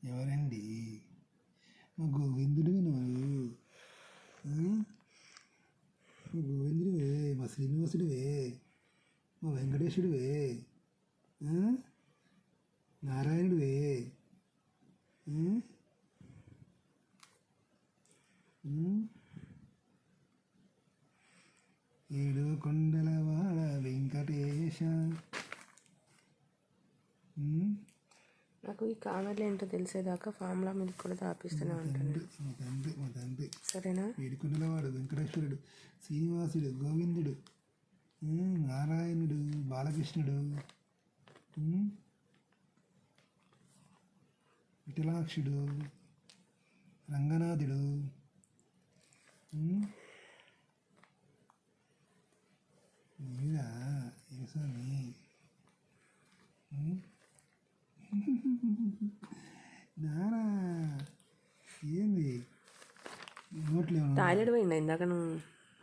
ఎవరండి? మా గోవిందుడివి నువ్వు. మా గోవిందుడివే, మా శ్రీనివాసుడివే, మా వెంకటేశుడివే, నారాయణుడివే. ఏడు కొండలవాడ వెంకటేశ. నాకు ఈ కామెడీలు ఏంటో తెలిసేదాకా ఫార్ములా మిల్క్ కూడా తాపిస్తూనే ఉంటాను. మా తండ్రి సరేనా? ఏడుకొండలవాడు వెంకటేశ్వరుడు, శ్రీనివాసుడు, గోవిందుడు, నారాయణుడు, బాలకృష్ణుడు, విఠలాక్షుడు, రంగనాథుడు, మీరా ఏసామి. నారా ఏంది నోట్లో టాయిలెట్ పోయిందా ఇందాక నువ్వు?